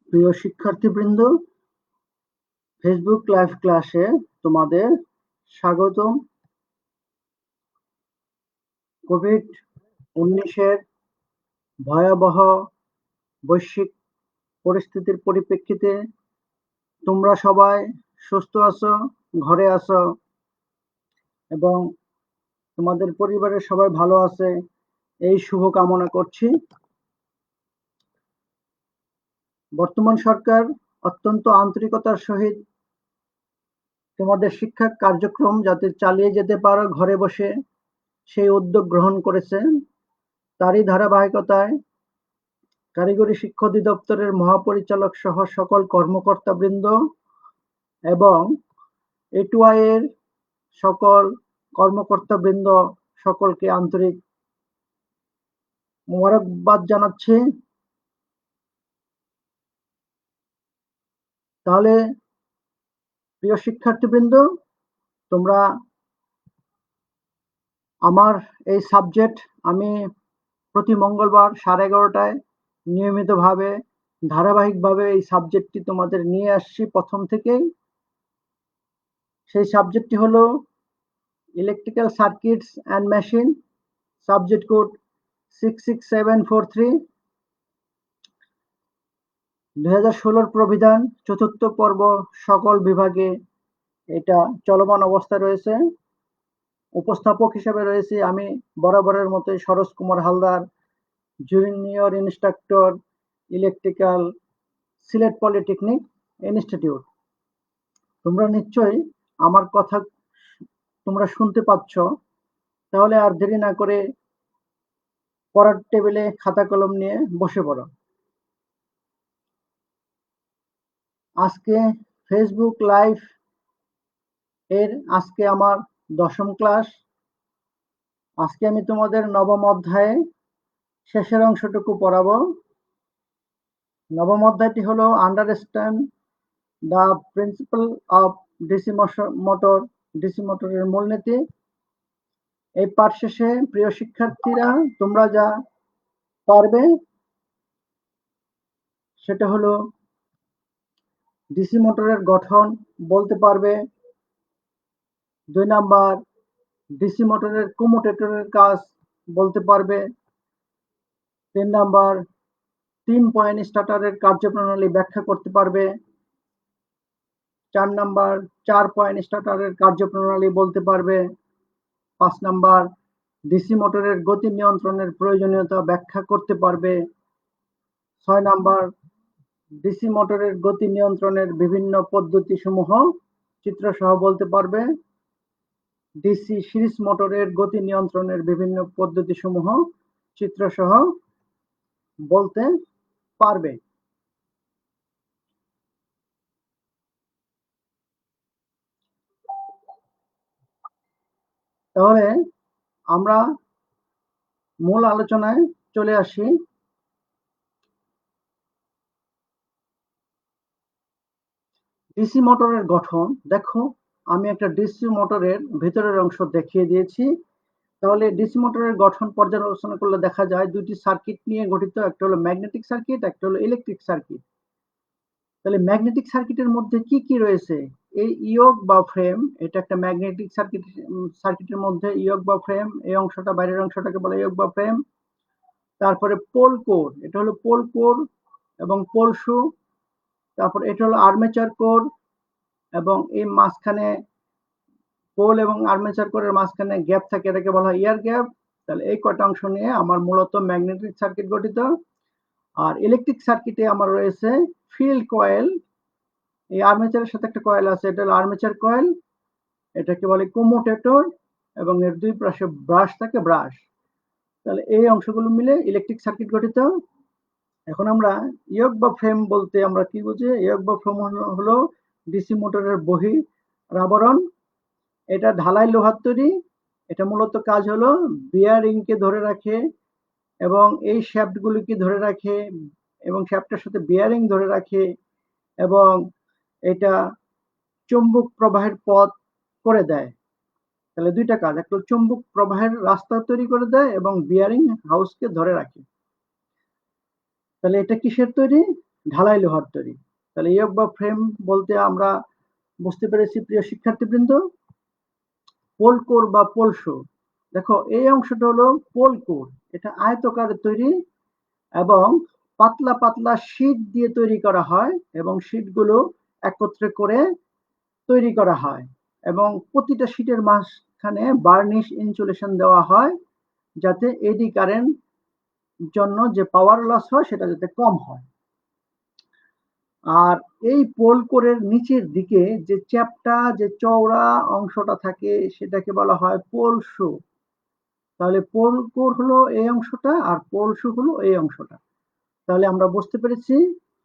প্রিয় শিক্ষার্থীবৃন্দ, Facebook live ক্লাসে তোমাদের স্বাগতম। কোভিড-19 ভয়াবহ বৈশ্বিক পরিস্থিতির পরিপ্রেক্ষিতে তোমরা সবাই সুস্থ আছো, ঘরে আছো এবং তোমাদের পরিবারের সবাই ভালো আছে, এই শুভ কামনা করছি। বর্তমান সরকার অত্যন্ত আন্তরিকতার সহিত তোমাদের শিক্ষা কার্যক্রম যাতে চালিয়ে যেতে পারো ঘরে বসে, সেই উদ্যোগ গ্রহণ করেছে। তারই ধারাবাহিকতায় কারিগরি শিক্ষা অধিদপ্তরের মহাপরিচালক সহ সকল কর্মকর্তাবৃন্দ এবং এটুআই এর সকল কর্মকর্তাবৃন্দ সকলকে আন্তরিক মোবারকবাদ জানাচ্ছি। তাহলে প্রিয় শিক্ষার্থীবৃন্দ, তোমরা আমার এই সাবজেক্ট আমি প্রতি মঙ্গলবার 11:30টায় নিয়মিতভাবে ধারাবাহিকভাবে এই সাবজেক্টটি তোমাদের নিয়ে আসছি প্রথম থেকেই। সেই সাবজেক্টটি হলো electrical circuits and machine, subject code 66743। 2016 প্রবিধান চতুর্থ পর্ব সকল বিভাগে এটা চলমান অবস্থায় রয়েছে। উপস্থাপক হিসেবে রয়েছি আমি বরাবরের মতোই Saroj Kumar Haldar, junior instructor, electrical, Sylhet polytechnic institute. তোমরা নিশ্চয়ই আমার কথা তোমরা শুনতে পাচ্ছ। তাহলে আর দেরি না করে পড়ার টেবিলে খাতা কলম নিয়ে বসে পড়ো। আজকে ফেসবুক লাইভ এর আজকে আমার 10ম ক্লাস। আজকে আমি তোমাদের 9ম অধ্যায়ে শেষের অংশটুকু পড়াবো। 9ম অধ্যায়টি হলো understand the principal of DC motor, DC মোটরের মূলনীতি। এই পাঠ শেষে প্রিয় শিক্ষার্থীরা তোমরা যা পারবে সেটা হলো ডিসি মোটরের গঠন বলতে পারবে। 2 নাম্বার ডিসি মোটরের কম্যুটেটরের কাজ বলতে পারবে। 3 নাম্বার 3 পয়েন্ট স্টার্টারের কার্যপ্রণালী ব্যাখ্যা করতে পারবে। 4 নাম্বার 4 পয়েন্ট স্টার্টারের কার্যপ্রণালী বলতে পারবে। 5 নাম্বার ডিসি মোটরের গতি নিয়ন্ত্রণের প্রয়োজনীয়তা ব্যাখ্যা করতে পারবে। 6 নাম্বার ডিসি মোটরের গতি নিয়ন্ত্রণের বিভিন্ন পদ্ধতি সমূহ চিত্রসহ বলতে পারবে। ডিসি সিরিজ মোটরের গতি নিয়ন্ত্রণের বিভিন্ন পদ্ধতি সমূহ চিত্রসহ বলতে পারবে। তাহলে আমরা মূল আলোচনায় চলে আসি। ডিসি মোটরের গঠন দেখো, আমি একটা ডিসি মোটরের ভেতরের অংশ দেখিয়ে দিয়েছি। তাহলে ডিসি মোটরের গঠন পর্যালোচনা করলে দেখা যায় দুটি সার্কিট নিয়ে গঠিত, একটা হলো ম্যাগনেটিক সার্কিট, একটা হলো ইলেকট্রিক সার্কিট। তাহলে ম্যাগনেটিক সার্কিটের মধ্যে কি কি রয়েছে? এই ইয়ক বা ফ্রেম, এটা একটা ম্যাগনেটিক সার্কিটের মধ্যে ইয়ক বা ফ্রেম, এই অংশটা বাইরের অংশটাকে বলে ইয়ক বা ফ্রেম। তারপরে পোল কোর, এটা হলো পোল কোর এবং পোল শু। তারপর এটা হলো আর্মেচার কোর এবং এই মাঝখানে পোল এবং আর্মেচার কোরের মাঝখানে গ্যাপ থাকে, এটাকে বলা হয় এয়ার গ্যাপ। তাহলে এই কয়টা অংশ নিয়ে আমার মূলত ম্যাগনেটিক সার্কিট গঠিত। আর ইলেকট্রিক সার্কিটে আমার রয়েছে ফিল্ড কয়েল, এই আর্মেচারের সাথে একটা কয়েল আছে, এটা হলো আর্মেচার কয়েল, এটাকে বলে কম্যুটেটর এবং এর দুই পাশে ব্রাশ থাকে, ব্রাশ। তাহলে এই অংশগুলো মিলে ইলেকট্রিক সার্কিট গঠিত। এখন আমরা ইয়ক বা ফ্রেম বলতে আমরা কি বুঝি? ইয়ক বা ফ্রেম হলো ডিসি মোটরের বহিরাবরণ। এটা ঢালাই লোহার তৈরি। এটা মূলত কাজ হলো বিয়ারিংকে ধরে রাখে এবং এই শ্যাফটগুলিকে ধরে রাখে এবং শ্যাফটের সাথে বিয়ারিং ধরে রাখে এবং এটা চুম্বক প্রবাহের পথ করে দেয়। তাহলে দুইটা কাজ, একটা চুম্বক প্রবাহের রাস্তা তৈরি করে দেয় এবং বিয়ারিং হাউসকে ধরে রাখে। তাহলে এটা কিসের তৈরি? ঢালাই লোহার তৈরি। তাহলে ইয়ক বা ফ্রেম বলতে আমরা বুঝতে পেরেছি প্রিয় শিক্ষার্থীবৃন্দ। পোল কোর বা পোল শো, দেখো এই অংশটা হলো পোল কোর, এটা আয়তকারের তৈরি এবং পাতলা পাতলা শীট দিয়ে তৈরি করা হয় এবং শীটগুলো একত্রে করে তৈরি করা হয় এবং প্রতিটা শীটের মাঝখানে বার্নিশ ইনসুলেশন দেওয়া হয় যাতে এডি কারেন্ট জন্য যে পাওয়ার লস হয় সেটা যাতে কম হয়। আর এই পোল কোরের নিচের দিকে যে চ্যাপ্টা যে চওড়া অংশটা থাকে সেটাকে বলা হয় পোল শো। তাহলে পোল কোর হলো এই অংশটা আর পোল শো হলো এই অংশটা। তাহলে আমরা বুঝতে পেরেছি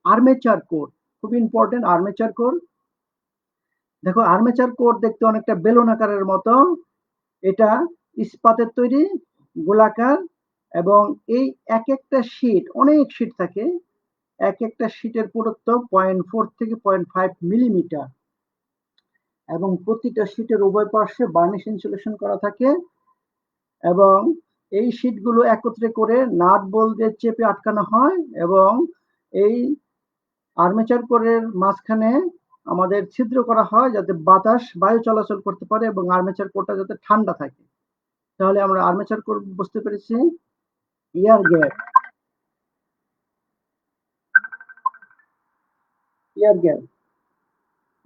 আর্মেচার কোর, খুব ইম্পর্টেন্ট আর্মেচার কোর। দেখো আর্মেচার কোর দেখতে অনেকটা বেলুন আকারের মতো, এটা ইস্পাতের তৈরি, গোলাকার এবং এই এক একটা শীট, অনেক শীট থাকে, এক একটা শীটের পুরুত্ব 0.4 থেকে 0.5 মিলিমিটার এবং প্রতিটা শীটের উভয় পার্শ্বে বার্নিশ ইনসুলেশন করা থাকে এবং এই শীটগুলো একত্রে করে নাট বল দিয়ে চেপে আটকানো হয় এবং এই আর্মেচার কোরের মাঝখানে আমাদের ছিদ্র করা হয় যাতে বাতাস বায়ু চলাচল করতে পারে এবং আর্মেচার কোরটা যাতে ঠান্ডা থাকে। তাহলে আমরা আর্মেচার কোর বুঝতে পেরেছি। Air gap, air gap,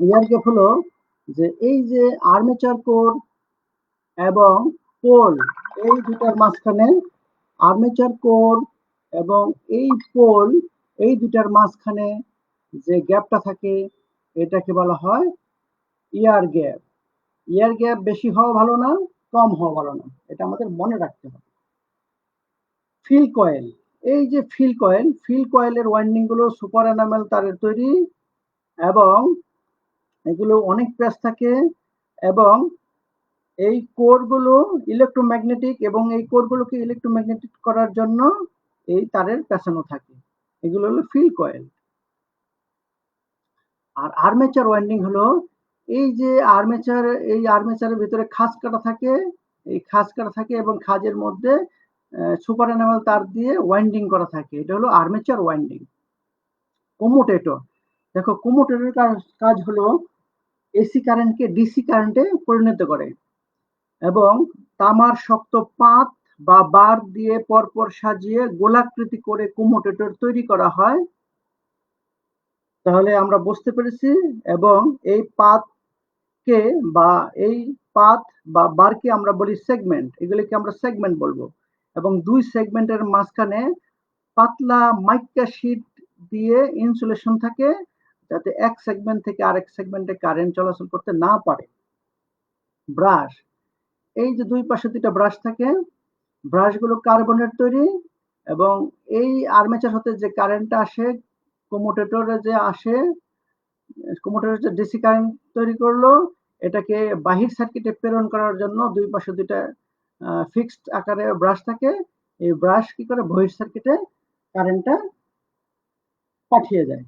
air gap হলো যে এই যে আর্মেচার কোর এবং পোল এই দুটার মাঝখানে, আর্মেচার কোর এবং এই পোল এই দুটার মাঝখানে যে গ্যাপটা থাকে এটাকে বলা হয় এয়ার গ্যাপ। এয়ার গ্যাপ বেশি হওয়া ভালো না, কম হওয়া ভালো না, এটা আমাদের মনে রাখতে হবে। ফিল কয়েল, এই যে ফিল কয়েল, ফিল কয়েলের ওয়াইন্ডিং গুলো সুপার এনামেল তারের তৈরি এবং এগুলো অনেক প্যাচ থাকে এবং এই কোরগুলো ইলেকট্রোম্যাগনেটিক এবং এই কোরগুলোকে ইলেকট্রোম্যাগনেটিক করার জন্য এই তারের পেঁচানো থাকে, এগুলো হলো ফিল কয়েল। আর আর্মেচার ওয়াইন্ডিং হলো এই যে আর্মেচার, এই আর্মেচারের ভিতরে খাঁজ কাটা থাকে, এই খাঁজ কাটা থাকে এবং খাঁজের মধ্যে সুপার এনামেল তার দিয়ে ওয়াইন্ডিং করা থাকে, এটা হলো আর্মেচার ওয়াইন্ডিং। কমুটেটর, দেখো কমুটেটরের কাজ হলো এসি কারেন্টকে ডিসি কারেন্টে পরিণত করে এবং তামার শক্ত পাত বা বার দিয়ে পরপর সাজিয়ে গোলাকৃতি করে কমুটেটর তৈরি করা হয়। তাহলে আমরা বুঝতে পেরেছি এবং এই পাতকে বা এই পাত বা বারকে আমরা বলি সেগমেন্ট, এগুলিকে আমরা সেগমেন্ট বলবো এবং দুই সেগমেন্টের মাঝখানে পাতলা মাইকা শীট দিয়ে ইনসুলেশন থাকে যাতে এক সেগমেন্ট থেকে আরেক সেগমেন্টে কারেন্ট চলাচল করতে না পারে। ব্রাশ, এই যে দুই পাশে দুইটা ব্রাশ থাকে, ব্রাশগুলো কার্বনের তৈরি এবং এই আর্মেচার হতে যে কারেন্টটা আসে কমুটেটরে যে আসে, কমুটেটর যে ডিসি কারেন্ট তৈরি করলো এটাকে বাহির সার্কিটে প্রেরণ করার জন্য দুই পাশে দুইটা ফিক্সড আকারে ব্রাশ থাকে, এই ব্রাশ কি করে বহির সার্কিটে কারেন্টটা পাঠিয়ে দেয়।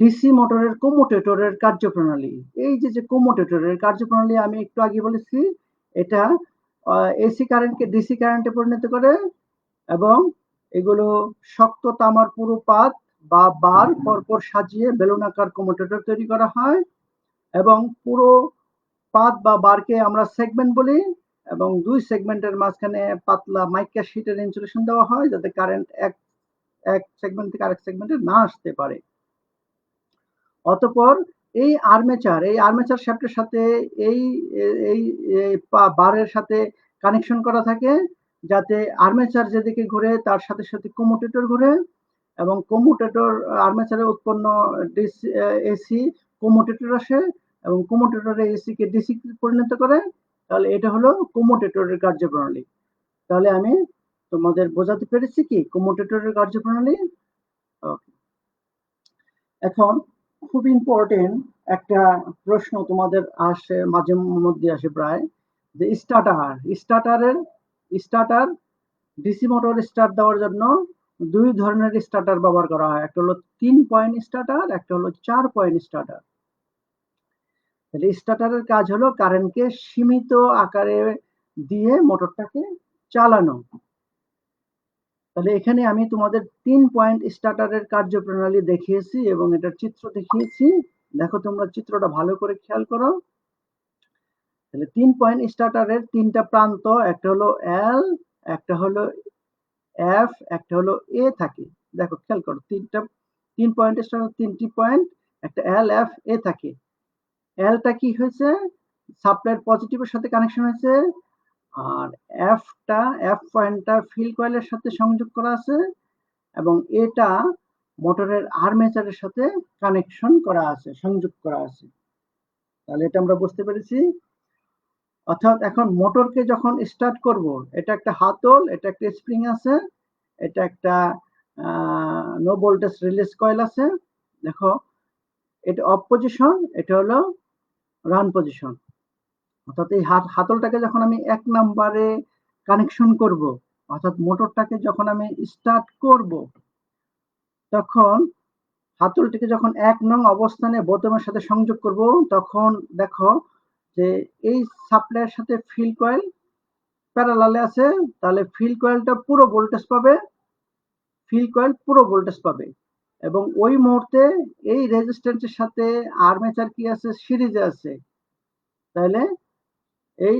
ডিসি মোটরের কমুটেটরের কার্যপ্রণালী, এই যে কমুটেটরের কার্যপ্রণালী আমি একটু আগে বলেছি, এটা এসি কারেন্টকে ডিসি কারেন্টে পরিণত করে এবং এগুলো শক্ত তামার পুরো পাত বা বার পরপর সাজিয়ে বেলুনাকার কমুটেটর তৈরি করা হয় এবং পুরো পাত বা বারকে আমরা সেগমেন্ট বলি এবং দুই সেগমেন্টের মাঝখানে পাতলা মাইকা শীটের ইনসুলেশন দেওয়া হয় যাতে কারেন্ট এক এক সেগমেন্ট থেকে আরেক সেগমেন্টে না আসতে পারে। অতঃপর এই আর্মেচার শ্যাফটের সাথে এই এই বারের সাথে কানেকশন করা থাকে যাতে আর্মেচার যেদিকে ঘুরে তার সাথে সাথে কমুটেটর ঘুরে এবং কমুটেটর আর্মেচারে উৎপন্ন এসি কমুটেটর আসে এবং কমুটেটরে এসি কে ডিসি পরিণত করে। তাহলে এটা হলো কমুটেটরের কার্যপ্রণালী। তাহলে আমি তোমাদের বোঝাতে পেরেছি কি কমুটেটরের কার্যপ্রণালী। এখন খুব ইম্পর্টেন্ট একটা প্রশ্ন তোমাদের আসে, মাঝে মধ্যে আসে প্রায়, যে স্টার্টার ডিসি মোটর স্টার্ট দেওয়ার জন্য দুই ধরনের স্টার্টার ব্যবহার করা হয়, একটা হলো 3 পয়েন্ট স্টার্টার, একটা হলো 4 পয়েন্ট স্টার্টার। তাহলে স্টার্টারের কাজ হলো কারেন্টকে সীমিত আকারে দিয়ে মোটরটাকে চালানো তাহলে এখানে আমি তোমাদের 3 পয়েন্ট স্টার্টারের কার্যপ্রণালী দেখিয়েছি এবং এটার চিত্র দেখিয়েছি। দেখো তোমরা চিত্রটা ভালো করে খেয়াল করো। তাহলে 3 পয়েন্ট স্টার্টারের 3টা প্রান্ত, একটা হলো এল, একটা হলো এফ, একটা হলো এ থাকে। দেখো খেয়াল করো, 3 পয়েন্ট স্টার্টার 3টি পয়েন্ট, একটা এল, এফ, এ থাকে। এলটা কি হয়েছে, সাপ্লাইয়ের পজিটিভের সাথে কানেকশন হয়েছে, আর এফ পয়েন্টটা ফিল্ড কয়েলের সাথে সংযোগ করা আছে, এবং এটা মোটরের আর্মেচারের সাথে কানেকশন করা আছে, সংযোগ করা আছে। তাহলে এটা আমরা বুঝতে পেরেছি। অর্থাৎ এখন মোটরকে যখন স্টার্ট করব, এটা একটা হাতল, এটা একটা স্প্রিং আছে, এটা একটা নো ভোল্টেজ রিলিজ কয়েল আছে। দেখো এটা অফ পজিশন, এটা হলো রান পজিশন। অর্থাৎ এই হাতলটাকে যখন আমি 1 নম্বরে কানেকশন করব, অর্থাৎ মোটরটাকে যখন আমি স্টার্ট করব, তখন হাতলটিকে যখন 1 নং অবস্থানে বোতামের সাথে সংযোগ করব, তখন দেখো যে এই সাপ্লাইয়ের সাথে ফিল্ড কয়েল প্যারালালে আছে। তাহলে ফিল্ড কয়েলটা পুরো ভোল্টেজ পাবে, ফিল্ড কয়েল পুরো ভোল্টেজ পাবে, এবং ওই মুহূর্তে এই রেজিস্ট্যান্সের সাথে আর্মেচার কি আছে, সিরিজে আছে। তাহলে এই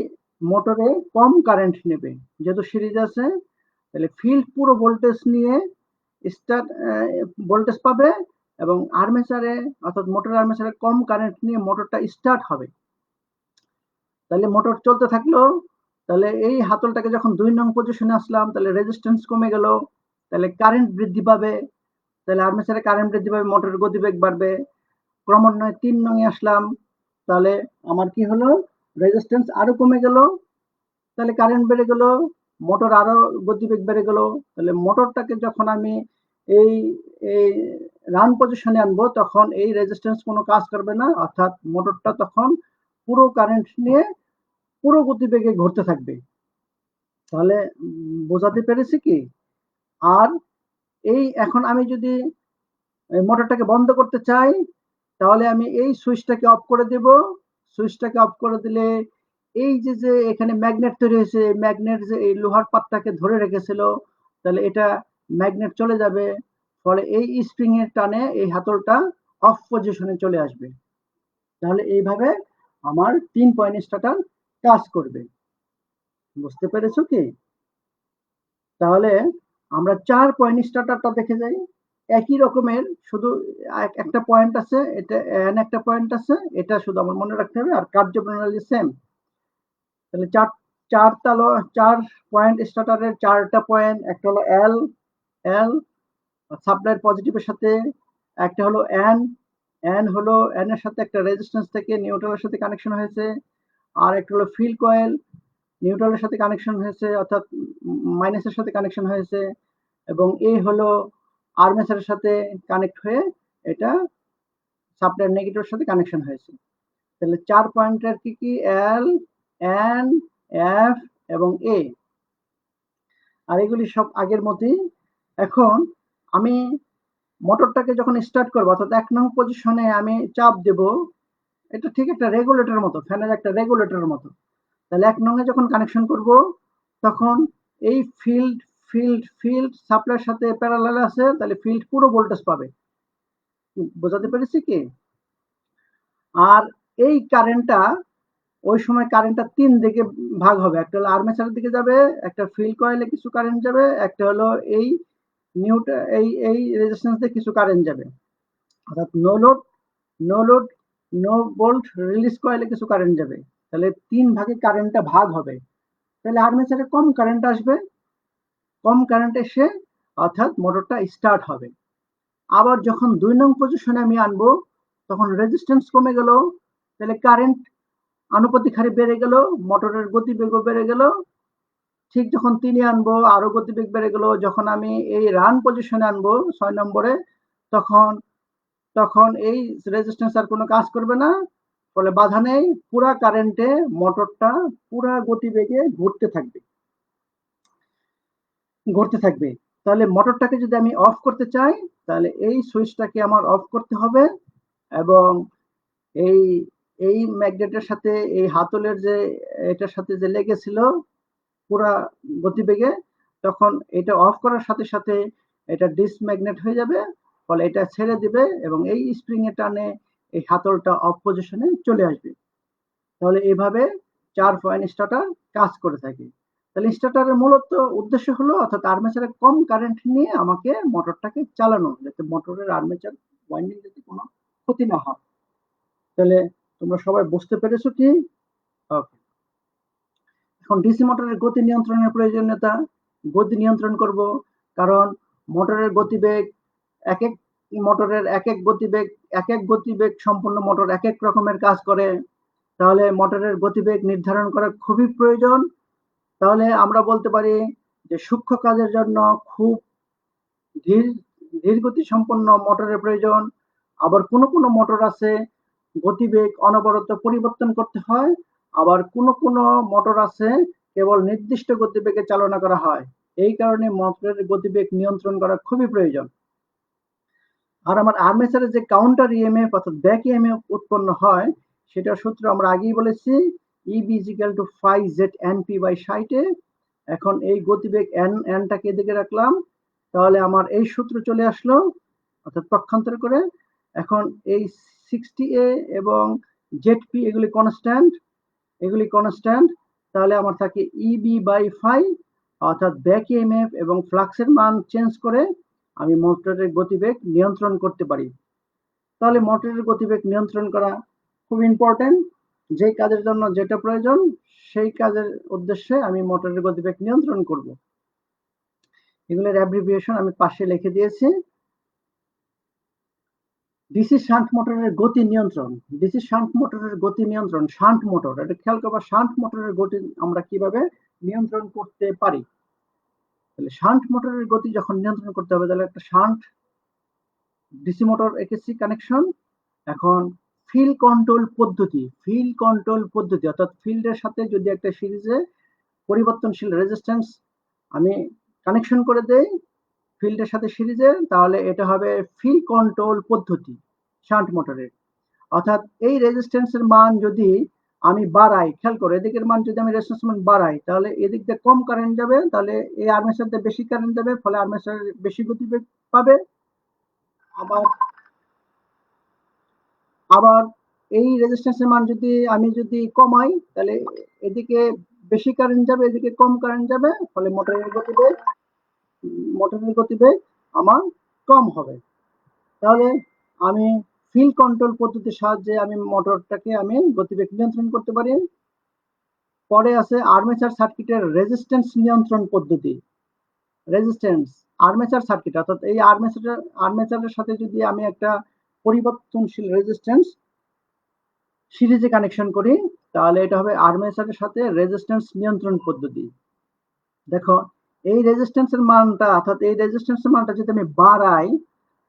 মোটরে কম কারেন্ট নেবে, যেহেতু সিরিজ আছে। তাহলে ফিল্ড পুরো ভোল্টেজ নিয়ে স্টার্ট ভোল্টেজ পাবে, এবং আর্মেচারে অর্থাৎ মোটর আর্মেচারে কম কারেন্ট নিয়ে মোটরটা স্টার্ট হবে। তাহলে মোটর চলতে থাকলো। তাহলে এই হাতলটাকে যখন 2 নং পজিশনে আসলাম, তাহলে রেজিস্ট্যান্স কমে গেল, তাহলে কারেন্ট বৃদ্ধি পাবে, তাহলে আর্মেচারে কারেন্ট বৃদ্ধি পাবে, মোটরের গতিবেগ বাড়বে। ক্রমান্বয়ে 3 নং এ আসলাম, তাহলে আমার কি হলো, রেজিস্ট্যান্স আরো কমে গেল, তাহলে কারেন্ট বেড়ে গেল, মোটর আরো গতিবেগ বেড়ে গেল। তাহলে মোটরটাকে যখন আমি এই এই রান পজিশনে আনবো, তখন এই রেজিস্ট্যান্স কোনো কাজ করবে না, অর্থাৎ মোটরটা তখন পুরো কারেন্ট নিয়ে পুরো গতিবেগে ঘুরতে থাকবে। তাহলে বোঝাতে পেরেছি কি? আর এই এখন আমি যদি মোটরটাকে বন্ধ করতে চাই, তাহলে আমি এই সুইচটাকে অফ করে দেব। সুইচটাকে অফ করে দিলে এই যে এখানে ম্যাগনেট তৈরি হয়েছে, ম্যাগনেট যে এই লোহার পাতটাকে ধরে রেখেছিল, তাহলে এটা ম্যাগনেট চলে যাবে। ফলে এই স্প্রিং এর টানে এই হাতলটা অফ পজিশনে চলে আসবে। তাহলে এইভাবে আমার 3 পয়েন্ট স্টার্টার কাজ করবে। বুঝতে পেরেছো কি? তাহলে আমরা 4 পয়েন্ট স্টার্টারটা দেখে যাই। একই রকমের, শুধু একটা পয়েন্ট আছে, এটা এন একটা পয়েন্ট আছে, এটা শুধু আমার মনে রাখতে হবে, আর কার্যপ্রণালী সেম। তাহলে 4 পয়েন্ট স্টার্টারের 4টা পয়েন্ট, একটা হলো এল, এল সাপ্লাইয়ের পজিটিভের সাথে, একটা হলো এন, এন হলো এন এর সাথে একটা রেজিস্ট্যান্স থেকে নিউট্রালের সাথে কানেকশন হয়েছে, আর একটা হলো ফিল্ড কয়েল, নিউট্রালের সাথে কানেকশন হয়েছে, অর্থাৎ মাইনাসের সাথে কানেকশন হয়েছে, এবং এই হলো আর্মেচারের সাথে কানেক্ট হয়ে এটা সাপ্লাইয়ের নেগেটিভের সাথে কানেকশন হয়েছে। তাহলে 4 পয়েন্টের কি কি, এল, এন, এফ এবং এ, আর এগুলি সব আগের মতোই। এখন আমি মোটরটাকে যখন স্টার্ট করবো, অর্থাৎ 1 নং পজিশনে আমি চাপ দেব, এটা ঠিক একটা রেগুলেটর মতো, ফ্যানের একটা রেগুলেটরের মতো। তাহলে 1 নং এ যখন কানেকশন করব, তখন এই ফিল্ড সাপ্লাইয়ের সাথে প্যারালাল আছে, তাহলে ফিল্ড পুরো ভোল্টেজ পাবে। বোঝাতে পেরেছি কি? আর এই কারেন্টটা, ওই সময় কারেন্টটা 3 দিকে ভাগ হবে, একটা হলো আর্মেচারের দিকে যাবে, একটা ফিল্ড কয়েলে কিছু কারেন্ট যাবে, একটা হলো এই এই রেজিস্ট্যান্স দিয়ে কিছু কারেন্ট যাবে। অর্থাৎ no load no volt release কয়েলে কিছু কারেন্ট যাবে। তাহলে 3 ভাগে কারেন্টটা ভাগ হবে। তাহলে আর্মেচারে কম কারেন্ট আসবে, কম কারেন্ট এসে অর্থাৎ মোটরটা স্টার্ট হবে। আবার যখন 2 নং পজিশনে আমি আনবো, তখন রেজিস্ট্যান্স কমে গেল, তাহলে কারেন্ট আনুপাতিক হারে বেড়ে গেল, মোটরের গতিবেগও বেড়ে গেল। ঠিক যখন 3 এ আনবো, আরো গতিবেগ বেড়ে গেল। যখন আমি এই রান পজিশনে আনবো 6 নম্বরে, তখন তখন এই রেজিস্ট্যান্স আর কোনো কাজ করবে না, ফলে বাধা নেই, পুরা কারেন্টে মোটরটা পুরা গতিবেগে ঘুরতে থাকবে। তাহলে মোটরটাকে যদি আমি অফ করতে চাই, তাহলে এই সুইচটাকে আমার অফ করতে হবে, এবং এই এই ম্যাগনেটের সাথে এই হাতলের যে এটার সাথে যে লেগেছিল পুরা গতিবেগে, তখন এটা অফ করার সাথে সাথে এটা ডিসম্যাগনেট হয়ে যাবে, ফলে এটা ছেড়ে দিবে এবং এই স্প্রিং এর টানে এই হাতলটা অফ পজিশনে চলে আসবে। তাহলে এভাবে 4 পয়েন্ট স্টার্টার কাজ করে থাকে। তাহলে স্টার্টারের মূলত উদ্দেশ্য হলো অর্থাৎ আর্মেচারে কম কারেন্ট নিয়ে আমাকে মোটরটাকে চালানো, যাতে মোটরের আর্মেচার ওয়াইন্ডিং যাতে কোনো ক্ষতি না হয়। তাহলে তোমরা সবাই বুঝতে পেরেছো কি? ওকে। এখন ডিসি মোটরের গতি নিয়ন্ত্রণের প্রয়োজনীয়তা। গতি নিয়ন্ত্রণ করব, কারণ মোটরের গতিবেগ এক এক মোটরের এক এক গতিবেগ সম্পন্ন মোটর এক এক রকমের কাজ করে। তাহলে মোটরের গতিবেগ নির্ধারণ করা খুবই প্রয়োজন। তাহলে আমরা বলতে পারি যে সূক্ষ্ম কাজের জন্য খুব ধীর ধীর গতি সম্পন্ন মোটরের প্রয়োজন। আবার কোনো মোটর আছে গতিবেগ অনবরত পরিবর্তন করতে হয়, আবার কোনো মোটর আছে কেবল নির্দিষ্ট গতিবেগে চালনা করা হয়। এই কারণে মোটরের গতিবেগ নিয়ন্ত্রণ করা খুবই প্রয়োজন। আর আমার আর্মেচারে যে কাউন্টার ইএমএফ অর্থাৎ ব্যাক ইএমএফ উৎপন্ন হয়, সেটার সূত্র আমরা আগেই বলেছি, E B is equal to phi Z N P by 60। এখন এই গতিবেগ এনটাকে এদিকে রাখলাম, তাহলে আমার এই সূত্র চলে আসলো, অর্থাৎ পক্ষান্তর করে। এখন এই 60A এবং জেডপি এগুলি কনস্ট্যান্ট, তাহলে আমার থাকে ইবি বাই ফাই, অর্থাৎ ব্যাক ইএমএফ এবং ফ্লাক্সের মান চেঞ্জ করে আমি মোটরের গতিবেগ নিয়ন্ত্রণ করতে পারি। তাহলে মোটরের গতিবেগ নিয়ন্ত্রণ করা খুব ইম্পর্টেন্ট। যে কাজের জন্য যেটা প্রয়োজন সেই কাজের উদ্দেশ্যে আমি মোটরের গতিবেগ নিয়ন্ত্রণ করব। এগুলোর অ্যাব্রিভিয়েশন আমি পাশে লিখে দিয়েছি। ডিসি শান্ট মোটরের গতি নিয়ন্ত্রণ। ডিসি শান্ট মোটরের গতি নিয়ন্ত্রণ, শান্ট মোটর, এটা খেয়াল করবা, শান্ট মোটরের গতি আমরা কিভাবে নিয়ন্ত্রণ করতে পারি। তাহলে শান্ট মোটরের গতি যখন নিয়ন্ত্রণ করতে হবে, তাহলে একটা শান্ট ডিসি মোটর একেসি কানেকশন। এখন ফিল্ড কন্ট্রোল পদ্ধতি অর্থাৎ ফিল্ডের সাথে যদি একটা সিরিজে পরিবর্তনশীল রেজিস্ট্যান্স আমি কানেকশন করে দেই ফিল্ডের সাথে সিরিজে, তাহলে এটা হবে ফিল্ড কন্ট্রোল পদ্ধতি শান্ট মোটরের। অর্থাৎ এই রেজিস্ট্যান্সের মান যদি আমি বাড়াই, খেয়াল করো, এদিকের মান যদি আমি রেজিস্ট্যান্স মান বাড়াই, তাহলে এদিক দিয়ে কম কারেন্ট যাবে, তাহলে এই আর্মেচার দিয়ে বেশি কারেন্ট যাবে, ফলে আর্মেচার বেশি গতিবেগ পাবে। আবার এই রেজিস্ট্যান্সের মান যদি আমি কমাই, তাহলে এদিকে বেশি কারেন্ট যাবে, এদিকে কম কারেন্ট যাবে, ফলে মোটরের গতিবেগ আমার কম হবে। তাহলে আমি ফিল্ড কন্ট্রোল পদ্ধতির সাহায্যে আমি মোটরটাকে আমি গতিবেগ নিয়ন্ত্রণ করতে পারি। পরে আছে আর্মেচার সার্কিটের রেজিস্ট্যান্স নিয়ন্ত্রণ পদ্ধতি। রেজিস্ট্যান্স আর্মেচার সার্কিট, অর্থাৎ এই আর্মেচারের সাথে যদি আমি একটা পরিবর্তনশীল রেজিস্ট্যান্স সিরিজে কানেকশন করি, তাহলে এটা হবে আর্মেচারের সাথে রেজিস্ট্যান্স নিয়ন্ত্রণ পদ্ধতি। দেখো, এই রেজিস্ট্যান্সের মানটা, অর্থাৎ এই রেজিস্ট্যান্সের মানটা যদি আমি বাড়াই,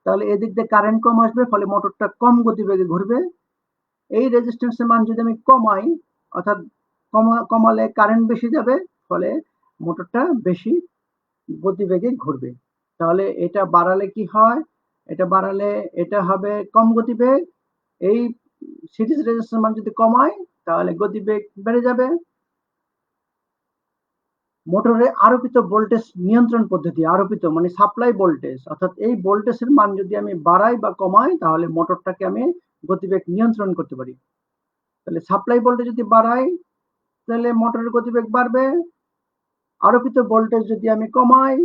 তাহলে এদিক দিয়ে কারেন্ট কম আসবে, ফলে মোটরটা কম গতিবেগে ঘুরবে। এই রেজিস্ট্যান্সের মান যদি আমি কমাই, অর্থাৎ কমালে কারেন্ট বেশি যাবে, ফলে মোটরটা বেশি গতিবেগে ঘুরবে। তাহলে এটা বাড়ালে কি হয়, এটা বাড়ালে এটা হবে কম গতিবেগ। এই সিরিজ রেজিস্ট্যান্স মান যদি কমাই, তাহলে গতিবেগ বেড়ে যাবে। মোটরে আরোপিত ভোল্টেজ নিয়ন্ত্রণ পদ্ধতি। আরোপিত মানে সাপ্লাই ভোল্টেজ, অর্থাৎ এই ভোল্টেজের মান যদি আমি বাড়াই বা কমাই, তাহলে মোটরটাকে আমি গতিবেগ নিয়ন্ত্রণ করতে পারি। তাহলে সাপ্লাই ভোল্টেজ যদি বাড়াই, তাহলে মোটরের গতিবেগ বাড়বে। আরোপিত ভোল্টেজ যদি আমি কমাই,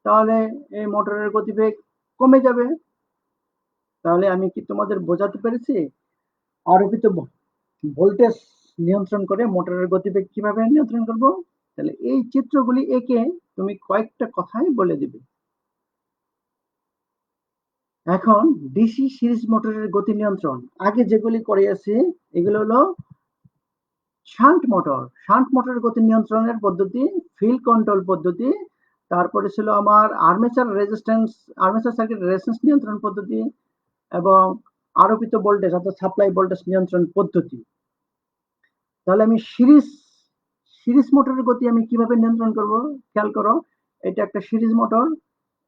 তাহলে এই মোটরের গতিবেগ কমে যাবে। তাহলে আমি কি তোমাদের বোঝাতে পেরেছি আরোপিত ভোল্টেজ নিয়ন্ত্রণ করে মোটরের গতিবেগ কিভাবে নিয়ন্ত্রণ করব? তাহলে এই চিত্রগুলি এঁকে তুমি কয়েকটা কথাই বলে দিবে। এখন ডিসি সিরিজ মোটরের গতি নিয়ন্ত্রণ, আগে যেগুলি করিয়েছি এগুলো হলো শান্ট মোটরের গতি নিয়ন্ত্রণের পদ্ধতি, ফিল্ড কন্ট্রোল পদ্ধতি। তারপরে ছিল আমার আর্মেচার সার্কিট রেজিস্ট্যান্স নিয়ন্ত্রণ পদ্ধতি এবং আরোপিত ভোল্টেজ অর্থাৎ সাপ্লাই ভোল্টেজ নিয়ন্ত্রণ পদ্ধতি। তাহলে আমি সিরিজ মোটরের গতি আমি কিভাবে নিয়ন্ত্রণ করব? খেয়াল করো, এটা একটা সিরিজ মোটর,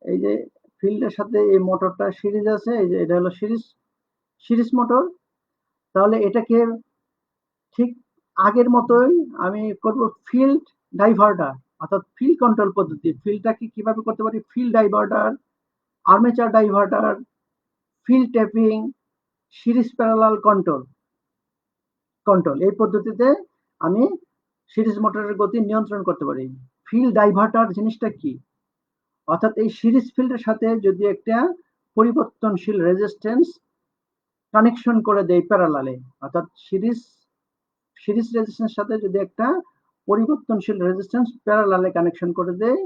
এই যে ফিল্ডের সাথে এই মোটরটা সিরিজ আছে, এই যে এটা হলো সিরিজ মোটর। তাহলে এটাকে ঠিক আগের মতোই আমি করব ফিল্ড ডাইভার্টার। অর্থাৎ ফিল্ড কন্ট্রোল পদ্ধতি। ফিল্ডটাকে কিভাবে করতে পারি? Field diverter, armature diverter, field tapping, series parallel control এই পদ্ধতিতে আমি সিরিজ মোটরের গতি নিয়ন্ত্রণ করতে পারি। ফিল্ড ডাইভার্টার জিনিসটা কি? অর্থাৎ এই সিরিজ ফিল্ডের সাথে যদি একটা পরিবর্তনশীল রেজিস্ট্যান্স কানেকশন করে দেই প্যারালালে, অর্থাৎ সিরিজ রেজিস্ট্যান্সের সাথে যদি একটা পরিবর্তনশীল রেজিস্ট্যান্স প্যারালালে কানেকশন করে দেই,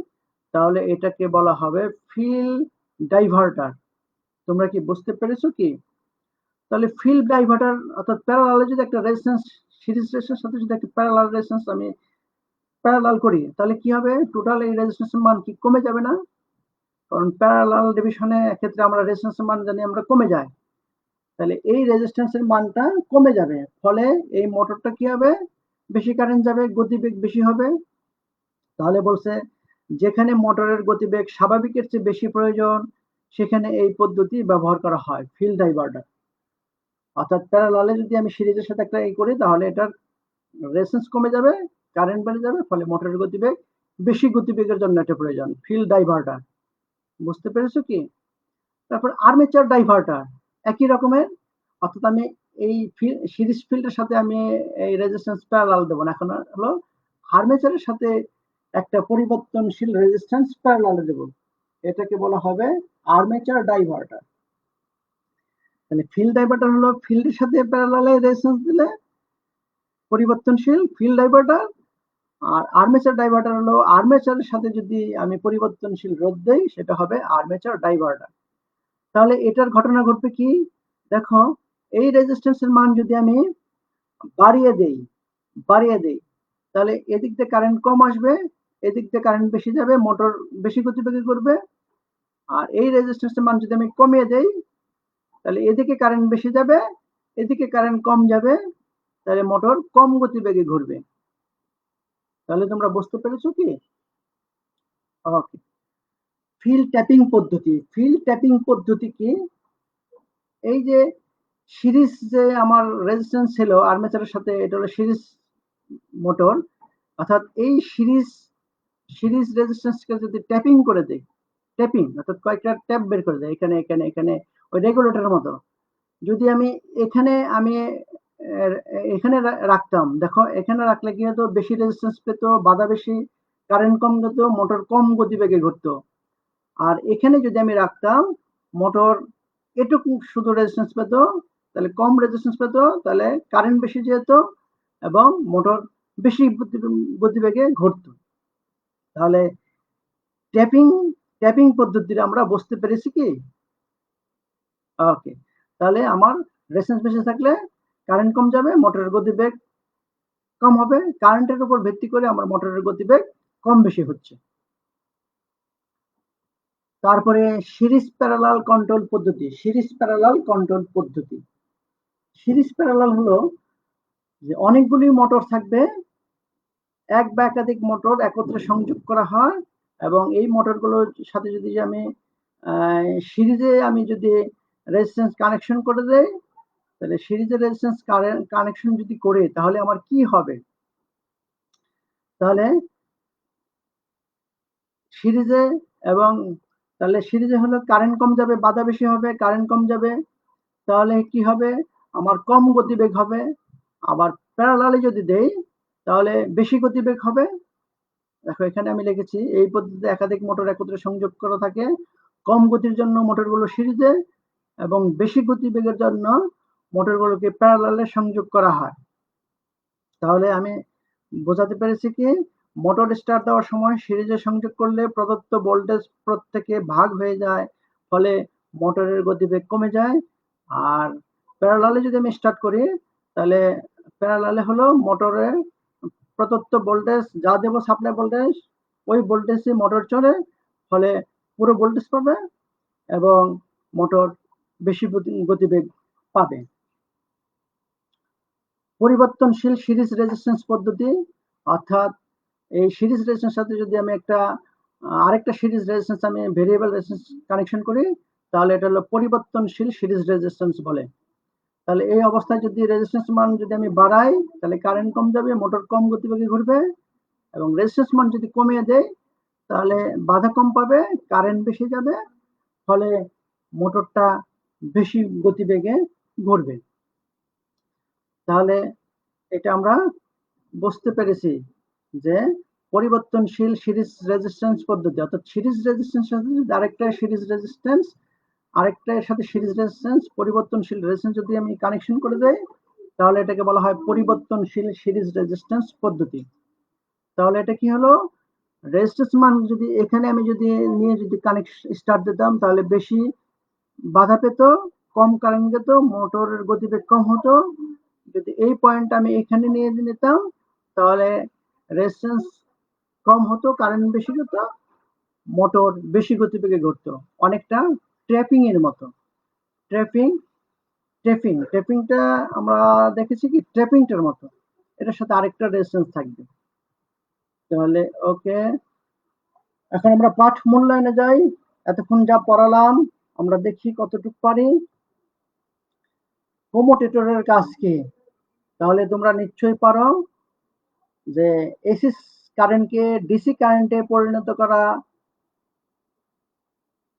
তাহলে এটাকে বলা হবে ফিল্ড ডাইভার্টার। তোমরা কি বুঝতে পেরেছো কি? তাহলে ফিল্ড ডাইভার্টার অর্থাৎ প্যারালালে যদি একটা রেজিস্ট্যান্স সিরিজ রেজিস্ট্যান্সের সাথে যদি একটা প্যারালাল রেজিস্ট্যান্স আমি প্যারালাল করি, তাহলে কি হবে? টোটাল এই রেজিস্ট্যান্সের মান কি কমে যাবে না? কারণ প্যারালাল ডিভিশনে ক্ষেত্রে আমরা রেজিস্ট্যান্সের মান জানি আমরা কমে যায়। তাহলে এই রেজিস্ট্যান্সের মানটা কমে যাবে, ফলে এই মোটরটা কি হবে? বেশি কারেন্ট যাবে, গতিবেগ বেশি হবে। তাহলে বলছে যেখানে মোটরের গতিবেগ স্বাভাবিকের চেয়ে বেশি প্রয়োজন, সেখানে এই পদ্ধতি ব্যবহার করা হয়, ফিল্ড ডাইভার্টার। অর্থাৎ প্যারালালে যদি আমি সিরিজের সাথে একটা করি, তাহলে এটার রেজিস্ট্যান্স কমে যাবে, কারেন্ট বেড়ে যাবে, ফলে মোটরের গতিবেগ বেশি গতিবেগের জন্য এটা প্রয়োজন, ফিল্ড ডাইভার্টার। বুঝতে পেরেছো কি? তারপর আর্মেচার ডাইভার্টার একই রকমের, অর্থাৎ আমি এই সিরিজ ফিল্ডের সাথে আমি এই রেজিস্ট্যান্স প্যারালাল দেবো না, এখন হলো আর্মেচারের সাথে একটা পরিবর্তনশীল রেজিস্ট্যান্স প্যারালালে দেবো, এটাকে বলা হবে আর্মেচার ডাইভার্টার। তাহলে ফিল্ড ডাইভার্টার হলো ফিল্ডের সাথে প্যারালালে রেজিস্ট্যান্স দিলে পরিবর্তনশীল ফিল্ড ডাইভার্টার, আর আর্মেচার ডাইভার্টার হলো আর্মেচারের সাথে যদি আমি পরিবর্তনশীল রোধ দেই, সেটা হবে আর্মেচার ডাইভার্টার। তাহলে এটার ঘটনা ঘটবে কি? দেখো, এই রেজিস্ট্যান্সের মান যদি আমি বাড়িয়ে দেই, তাহলে এদিক দিয়ে কারেন্ট কম আসবে, এদিক দিয়ে কারেন্ট বেশি যাবে, মোটর বেশি গতিবেগে করবে। আর এই রেজিস্ট্যান্সের মান যদি আমি কমিয়ে দেই, তাহলে এদিকে কারেন্ট বেশি যাবে, এদিকে কারেন্ট কম যাবে, তাহলে মোটর কম গতিবেগে ঘুরবে। তাহলে তোমরা বুঝতে পেরেছো কি? ওকে। ফিল্ড ট্যাপিং পদ্ধতি কি? এই যে সিরিজ যে আমার রেজিস্ট্যান্স ছিল আর্মেচারের সাথে, এটা হলো সিরিজ মোটর, অর্থাৎ এই সিরিজ রেজিস্ট্যান্সকে যদি ট্যাপিং করে দেই, ট্যাপিং অর্থাৎ কয়েকটা ট্যাপ বের করে দেয়, এখানে এখানে এখানে ওই রেগুলেটরের মতো। যদি আমি আমি এখানে রাখতাম, দেখো এখানে রাখলে কি হতো? বেশি রেজিস্ট্যান্স পেত, বাধা বেশি, কারেন্ট কম যেত, মোটর কম গতিবেগে ঘুরতো। আর এখানে যদি আমি রাখতাম, মোটর এটুকু শুধু রেজিস্ট্যান্স পেত, তাহলে কম রেজিস্ট্যান্স পেত, তাহলে কারেন্ট বেশি যেত এবং মোটর বেশি গতিবেগে ঘুরতো। তাহলে ট্যাপিং ট্যাপিং পদ্ধতিটা আমরা বুঝতে পেরেছি কি? ওকে। তাহলে আমার রেজিস্ট্যান্স বেশি থাকলে কারেন্ট কম যাবে, মোটরের গতিবেগ কম হবে, কারেন্টের উপর ভিত্তি করে আমার মোটরের গতিবেগ কম বেশি হচ্ছে। তারপরে সিরিজ প্যারালাল কন্ট্রোল পদ্ধতি। সিরিজ প্যারালাল হলো যে অনেকগুলি মোটর থাকবে, এক বা একাধিক মোটর একত্রে সংযোগ করা হয়, এবং এই মোটরগুলোর সাথে যদি আমি সিরিজে আমি যদি রেজিস্ট্যান্স কানেকশন করে দেই, তাহলে সিরিজের রেজিস্ট্যান্স কানেকশন যদি করে, তাহলে আমার কি হবে? তাহলে সিরিজে এবং তাহলে সিরিজে হলো কারেন্ট কম যাবে, বাধা বেশি হবে, কারেন্ট কম যাবে, তাহলে কি হবে? আমার কম গতিবেগ হবে। আবার প্যারালালে যদি দেই, তাহলে বেশি গতিবেগ হবে। দেখো এখানে আমি লিখেছি, এই পদ্ধতিতে একাধিক মোটর একত্রে সংযোগ করা থাকে, কম গতির জন্য মোটরগুলো সিরিজে এবং বেশি গতিবেগের জন্য মোটরগুলোকে প্যারালালে সংযোগ করা হয়। তাহলে আমি বোঝাতে পেরেছি কি? মোটর স্টার্ট দেওয়ার সময় সিরিজে সংযোগ করলে প্রদত্ত ভোল্টেজ প্রত্যেকে ভাগ হয়ে যায়, ফলে মোটরের গতিবেগ কমে যায়। আর প্যারালালে যদি আমি স্টার্ট করি, তাহলে প্যারালালে হলো মোটরের প্রদত্ত ভোল্টেজ যা দেব সাপ্লাই ভোল্টেজ, ওই ভোল্টেজে মোটর চলে, ফলে পুরো ভোল্টেজ পাবে এবং মোটর বেশি গতিবেগ পাবে। পরিবর্তনশীল সিরিজ রেজিস্ট্যান্স পদ্ধতি, অর্থাৎ এই সিরিজ রেজিস্ট্যান্স সাথে যদি আমি আরেকটা সিরিজ রেজিস্ট্যান্স আমি ভেরিয়েবল রেজিস্ট্যান্স কানেকশন করি, তাহলে এটা হলো পরিবর্তনশীল সিরিজ রেজিস্ট্যান্স বলে। তাহলে এই অবস্থায় যদি রেজিস্ট্যান্স মান যদি আমি বাড়াই, তাহলে কারেন্ট কম যাবে, মোটর কম গতিবেগে ঘুরবে, এবং রেজিস্ট্যান্স মান যদি কমিয়ে দেয় তাহলে বাধা কম পাবে, কারেন্ট বেশি যাবে, ফলে মোটরটা বেশি গতিবেগে ঘুরবে। তাহলে এটা আমরা বুঝতে পেরেছি যে পরিবর্তনশীল সিরিজ রেজিস্ট্যান্স পদ্ধতি, অর্থাৎ সিরিজ রেজিস্ট্যান্স আরেকটা সিরিজ রেজিস্ট্যান্স, আরেকটা এর সাথে সিরিজ রেজিস্ট্যান্স, পরিবর্তনশীল রেজিস্ট্যান্স যদি আমি কানেকশন করে দেই তাহলে এটাকে বলা হয় পরিবর্তনশীল সিরিজ রেজিস্ট্যান্স পদ্ধতি। তাহলে এটা কি হলো, রেজিস্ট্যান্স মান যদি এখানে আমি যদি নিয়ে যদি কানেকশন স্টার্ট দিতাম তাহলে বেশি বাধা পেত, কম কারেন্ট যেত, মোটরের গতিবেগ কম হতো। যদি এই পয়েন্ট আমি এখানে নিয়ে নিতাম তাহলে রেজিস্ট্যান্স কম হতো, কারেন্ট বেশি হতো, মোটর বেশি গতিবেগে ঘুরতো, অনেকটা ট্র্যাপিং এর মতো। ট্র্যাপিংটা আমরা দেখেছি কি ট্র্যাপিংটার মতো, এটার সাথে আরেকটা রেজিস্ট্যান্স থাকবে। তাহলে ওকে, এখন আমরা পাঠ মূল্যায়নে যাই। এতক্ষণ যা পড়ালাম আমরা দেখি কতটুকু পারি। কমুটেটরের কাজ কি? তাহলে তোমরা নিশ্চয়ই পারো যে এসি কারেন্টকে ডিসি কারেন্টে পরিণত করা।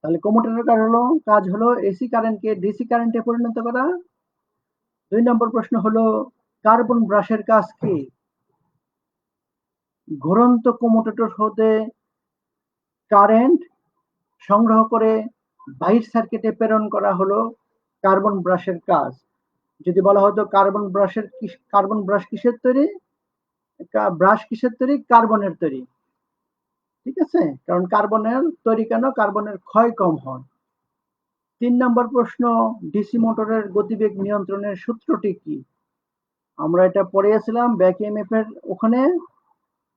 তাহলে কমুটেটরের কাজ হলো এসি কারেন্টকে ডিসি কারেন্টে পরিণত করা। 2 নম্বর প্রশ্ন হলো কার্বন ব্রাশের কাজ কি? ঘুরন্ত কমুটেটর হতে কারেন্ট সংগ্রহ করে বাহির সার্কিটে প্রেরণ করা হলো কার্বন ব্রাশের কাজ। যদি বলা হতো কার্বন ব্রাশ কিসের তৈরি? ব্রাশ কিসের তৈরি? কার্বনের তৈরি। ঠিক আছে, কারণ কার্বনের তৈরি কেন? কার্বনের ক্ষয় কম হয়। 3 নম্বর প্রশ্ন, ডিসি মোটরের গতিবেগ নিয়ন্ত্রণের সূত্রটি কি? আমরা এটা পড়েছিলাম ব্যাক ইএমএফ এর ওখানে।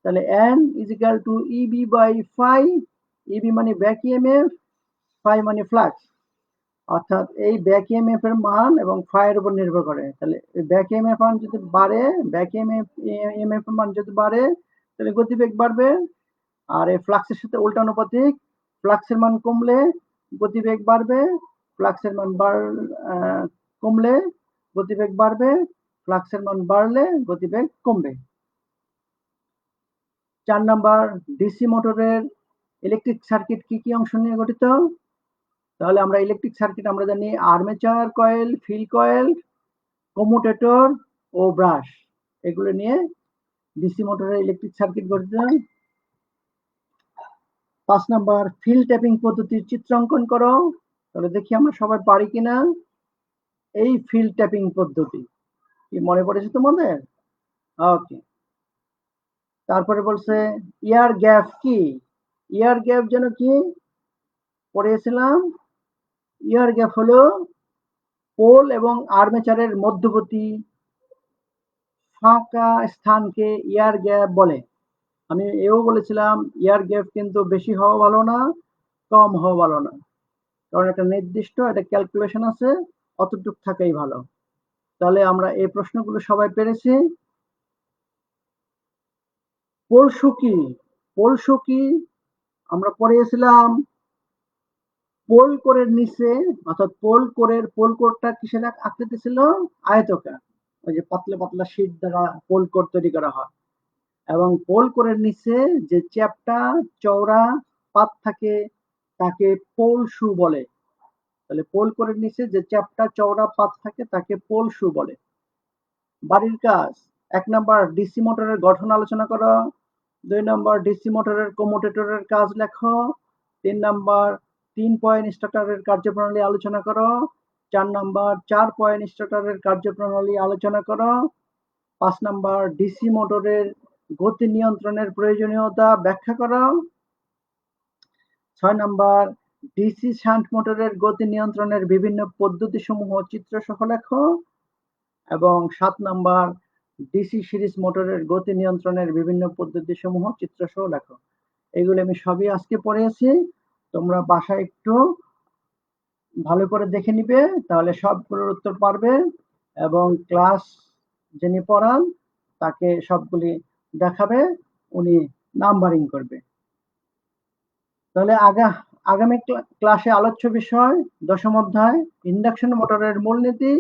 তাহলে N = EB/phi, EB মানে ব্যাক ইএমএফ, phi মানে ফ্লাক্স, অর্থাৎ এই ব্যাক ইএমএফ এর মান এবং phi এর উপর নির্ভর করে। তাহলে ব্যাক ইএমএফ মান যদি বাড়ে, ব্যাক ইএমএফ মান যদি বাড়ে তাহলে গতিবেগ বাড়বে। আর এই ফ্লাক্সের সাথে উল্টানুপাতিক, ফ্লাক্সের মান কমলে গতিবেগ বাড়বে, ফ্লাক্সের মান কমলে গতিবেগ বাড়বে, ফ্লাক্সের মান বাড়লে গতিবেগ কমবে। 4 নাম্বার, ডিসি মোটরের ইলেকট্রিক সার্কিট কি কি অংশ নিয়ে গঠিত? তাহলে আমরা ইলেকট্রিক সার্কিট আমরা জানি আর্মেচার কয়েল, ফিল্ড কয়েল, কমুটেটর ও ব্রাশ, এগুলো নিয়ে ডিসি মোটরের ইলেকট্রিক সার্কিট গঠিত। 5 নাম্বার, ফিল্ড ট্যাপিং পদ্ধতির চিত্র অঙ্কন করো। তাহলে দেখি আমরা সবাই পারি কিনা। এই ফিল্ড ট্যাপিং পদ্ধতি কি মনে পড়েছে তোমাদের? ওকে, তারপরে বলছে এয়ার গ্যাপ কি? এয়ার গ্যাপ যেন কি পড়েছিলাম? এয়ার গ্যাপ হলো পোল এবং আর্মেচারের মধ্যবর্তী ফাঁকা স্থানকে এয়ার গ্যাপ বলে। আমি এও বলেছিলাম এয়ার গ্যাপ কিন্তু বেশি হওয়া ভালো না, কম হওয়া ভালো না, কারণ একটা নির্দিষ্ট একটা ক্যালকুলেশন আছে, অতটুক থাকাই ভালো। তাহলে আমরা এই প্রশ্নগুলো সবাই পেরেছি। পোলসু কি? পোলসু কি আমরা পড়েছিলাম পোল কোরের নিচে, অর্থাৎ পোল কোরটা কিসের আকৃতি ছিল? আয়তকার, ওই যে পাতলা পাতলা শীট দ্বারা পোল কোর তৈরি করা হয়। এবং পোল কোরের নিচে যে চ্যাপ্টা চওড়া পাত থাকে তাকে পোল শু বলে। তাহলে পোল কোরের নিচে যে চ্যাপ্টা চওড়া পাত থাকে তাকে পোল শু বলে। বাড়ির কাজ, 1 নাম্বার ডিসি মোটরের গঠন আলোচনা করো। 2 নাম্বার ডিসি মোটরের কমুটেটরের কাজ লেখো। 3 নাম্বার 3 পয়েন্ট স্টার্টারের কার্যপ্রণালী আলোচনা করো। 4 নাম্বার 4 পয়েন্ট স্টার্টারের কার্যপ্রণালী আলোচনা করো। 5 নাম্বার ডিসি মোটরের গতি নিয়ন্ত্রণের প্রয়োজনীয়তা ব্যাখ্যা করো। 6 নাম্বার ডিসি শান্ট মোটরের গতি নিয়ন্ত্রণের বিভিন্ন পদ্ধতি সমূহ চিত্রসহ লেখো। এবং 7 নাম্বার ডিসি সিরিজ মোটরের গতি নিয়ন্ত্রণের বিভিন্ন পদ্ধতি সমূহ চিত্রসহ লেখো। এগুলো আমি সবই আজকে পড়েছি, তোমরা বাসায় একটু ভালো করে দেখে নিবে, তাহলে সবগুলোর উত্তর পারবে এবং ক্লাস যিনি পড়ান তাকে সবগুলি দেখাবে, উনি নাম্বারিং করবে। তাহলে আগামী ক্লাসে আলোচ্য বিষয় 10ম অধ্যায় ইন্ডাকশন মোটরের মূলনীতি।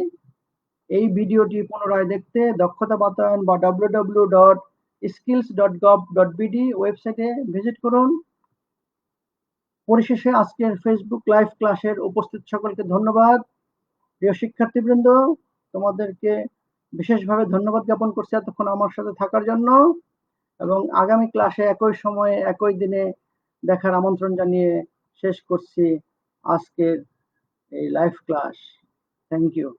এই ভিডিওটি পুনরায় দেখতে দক্ষতা বাতায়ন বা www skills.gov.bd ওয়েবসাইটে ভিজিট করুন। পরিশেষে আজকের ফেসবুক লাইভ ক্লাসের উপস্থিত সকলকে ধন্যবাদ। প্রিয় শিক্ষার্থীবৃন্দ, তোমাদেরকে বিশেষভাবে ধন্যবাদ জ্ঞাপন করছি এতক্ষণ আমার সাথে থাকার জন্য, এবং আগামী ক্লাসে একই সময়ে একই দিনে দেখার আমন্ত্রণ জানিয়ে শেষ করছি আজকের এই লাইভ ক্লাস। Thank you.